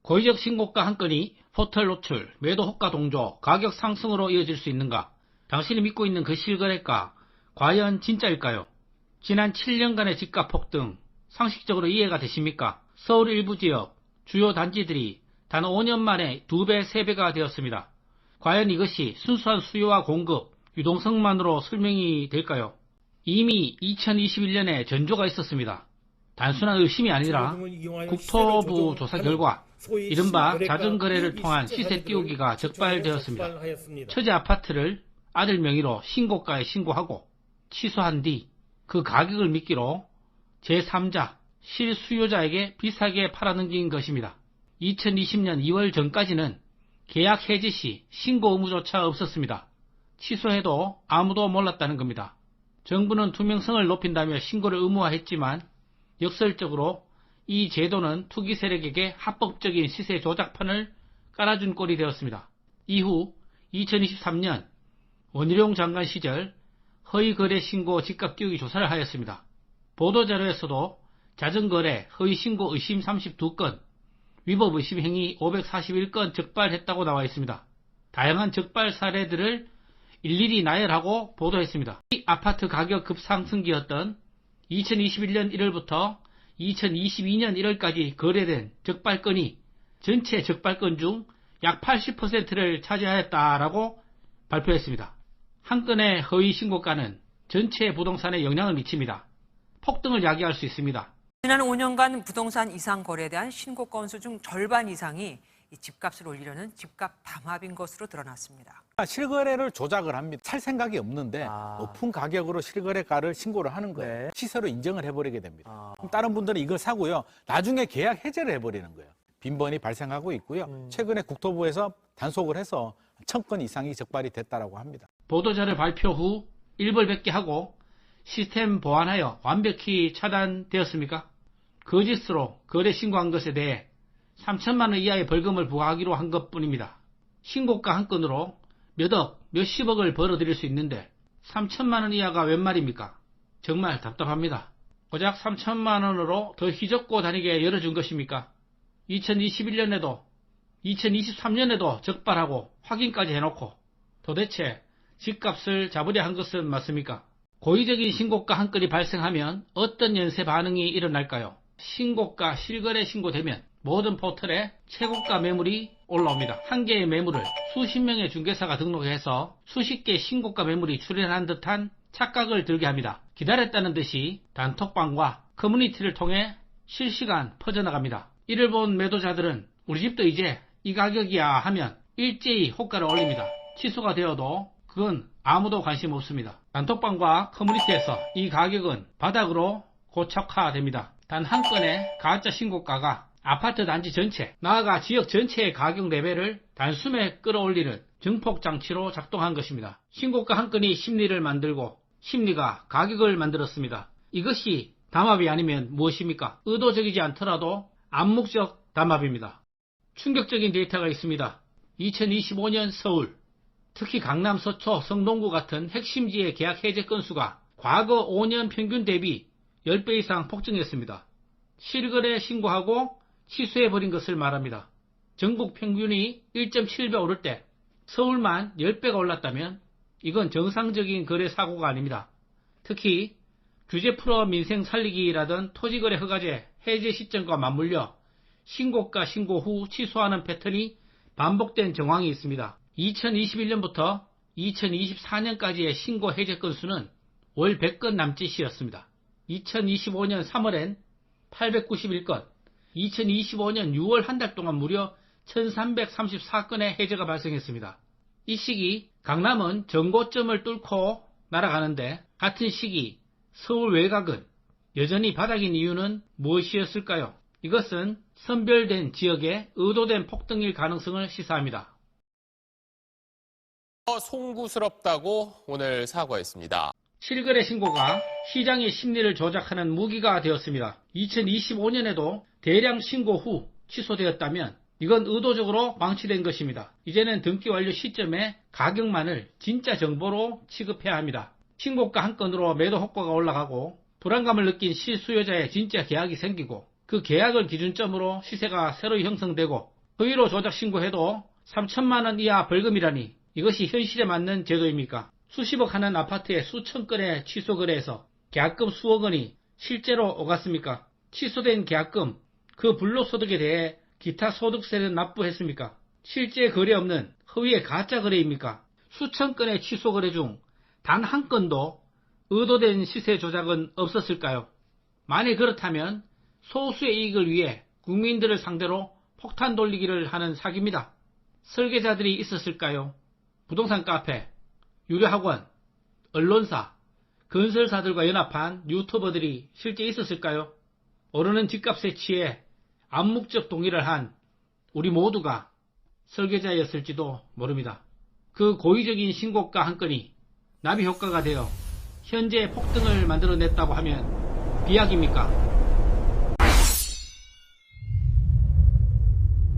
고의적 신고가 한 건이 포털 노출, 매도 호가 동조, 가격 상승으로 이어질 수 있는가? 당신이 믿고 있는 그 실거래가 과연 진짜일까요? 지난 7년간의 집값 폭등 상식적으로 이해가 되십니까? 서울 일부 지역 주요 단지들이 단 5년 만에 2배, 3배가 되었습니다. 과연 이것이 순수한 수요와 공급, 유동성만으로 설명이 될까요? 이미 2021년에 전조가 있었습니다. 단순한 의심이 아니라 국토부 조사 결과 이른바 자전거래를 통한 시세 띄우기가 적발되었습니다. 처제 아파트를 아들 명의로 신고가에 신고하고 취소한 뒤 그 가격을 미끼로 제3자, 실수요자에게 비싸게 팔아넘긴 것입니다. 2020년 2월 전까지는 계약 해지 시 신고 의무조차 없었습니다. 취소해도 아무도 몰랐다는 겁니다. 정부는 투명성을 높인다며 신고를 의무화했지만 역설적으로 이 제도는 투기 세력에게 합법적인 시세 조작판을 깔아준 꼴이 되었습니다. 이후 2023년 원희룡 장관 시절 허위거래 신고 집값 띄우기 조사를 하였습니다. 보도자료에서도 자전거래 허위신고 의심 32건, 위법 의심 행위 541건 적발했다고 나와 있습니다. 다양한 적발 사례들을 일일이 나열하고 보도했습니다. 이 아파트 가격 급상승기였던 2021년 1월부터 2022년 1월까지 거래된 적발건이 전체 적발건 중 약 80%를 차지하였다라고 발표했습니다. 한 건의 허위 신고가는 전체 부동산에 영향을 미칩니다. 폭등을 야기할 수 있습니다. 지난 5년간 부동산 이상 거래에 대한 신고 건수 중 절반 이상이 이 집값을 올리려는 집값 담합인 것으로 드러났습니다. 실거래를 조작을 합니다. 살 생각이 없는데 높은 가격으로 실거래가를 신고를 하는 거예요. 네. 시세로 인정을 해버리게 됩니다. 그럼 다른 분들은 이걸 사고요. 나중에 계약 해제를 해버리는 거예요. 빈번히 발생하고 있고요. 최근에 국토부에서 단속을 해서 1000건 이상이 적발이 됐다고 합니다. 보도자료 발표 후 일벌백계 하고 시스템 보완하여 완벽히 차단되었습니까? 거짓으로 거래 신고한 것에 대해 3천만 원 이하의 벌금을 부과하기로 한 것뿐입니다. 신고가 한 건으로 몇 억, 몇십억을 벌어들일 수 있는데 3천만 원 이하가 웬 말입니까? 정말 답답합니다. 고작 3천만 원으로 더 휘젓고 다니게 열어준 것입니까? 2021년에도 2023년에도 적발하고 확인까지 해놓고 도대체 집값을 잡으려 한 것은 맞습니까? 고의적인 신고가 한 건이 발생하면 어떤 연쇄 반응이 일어날까요? 신고가 실거래 신고되면 모든 포털에 최고가 매물이 올라옵니다. 한 개의 매물을 수십 명의 중개사가 등록해서 수십 개의 신고가 매물이 출현한 듯한 착각을 들게 합니다. 기다렸다는 듯이 단톡방과 커뮤니티를 통해 실시간 퍼져나갑니다. 이를 본 매도자들은 우리 집도 이제 이 가격이야 하면 일제히 호가를 올립니다. 취소가 되어도 그건 아무도 관심 없습니다. 단톡방과 커뮤니티에서 이 가격은 바닥으로 고착화됩니다. 단 한 건의 가짜 신고가가 아파트 단지 전체, 나아가 지역 전체의 가격 레벨을 단숨에 끌어올리는 증폭장치로 작동한 것입니다. 신고가 한 건이 심리를 만들고 심리가 가격을 만들었습니다. 이것이 담합이 아니면 무엇입니까? 의도적이지 않더라도 암묵적 담합입니다. 충격적인 데이터가 있습니다. 2025년 서울, 특히 강남 서초, 성동구 같은 핵심지의 계약 해제 건수가 과거 5년 평균 대비 10배 이상 폭증했습니다. 실거래 신고하고 취소해버린 것을 말합니다. 전국 평균이 1.7배 오를 때 서울만 10배가 올랐다면 이건 정상적인 거래 사고가 아닙니다. 특히 규제 풀어 민생 살리기라던 토지거래 허가제 해제 시점과 맞물려 신고가 신고 후 취소하는 패턴이 반복된 정황이 있습니다. 2021년부터 2024년까지의 신고 해제 건수는 월 100건 남짓이었습니다. 2025년 3월엔 891건, 2025년 6월 한 달 동안 무려 1334건의 해제가 발생했습니다. 이 시기 강남은 전고점을 뚫고 날아가는데 같은 시기 서울 외곽은 여전히 바닥인 이유는 무엇이었을까요? 이것은 선별된 지역의 의도된 폭등일 가능성을 시사합니다. 송구스럽다고 오늘 사과했습니다. 실거래 신고가 시장의 심리를 조작하는 무기가 되었습니다. 2025년에도 대량 신고 후 취소되었다면 이건 의도적으로 방치된 것입니다. 이제는 등기 완료 시점에 가격만을 진짜 정보로 취급해야 합니다. 신고가 한 건으로 매도 효과가 올라가고 불안감을 느낀 실수요자의 진짜 계약이 생기고 그 계약을 기준점으로 시세가 새로 형성되고 허위로 조작 신고해도 3천만 원 이하 벌금이라니 이것이 현실에 맞는 제도입니까? 수십억 하는 아파트에 수천 건의 취소 거래에서 계약금 수억 원이 실제로 오갔습니까? 취소된 계약금, 그 불로소득에 대해 기타 소득세는 납부했습니까? 실제 거래 없는 허위의 가짜 거래입니까? 수천 건의 취소 거래 중 단 한 건도 의도된 시세 조작은 없었을까요? 만일 그렇다면 소수의 이익을 위해 국민들을 상대로 폭탄 돌리기를 하는 사기입니다. 설계자들이 있었을까요? 부동산 카페, 유료학원, 언론사, 건설사들과 연합한 유튜버들이 실제 있었을까요? 오르는 집값에 취해 암묵적 동의를 한 우리 모두가 설계자였을지도 모릅니다. 그 고의적인 신고가 한 건이 나비 효과가 되어 현재 폭등을 만들어냈다고 하면 비약입니까?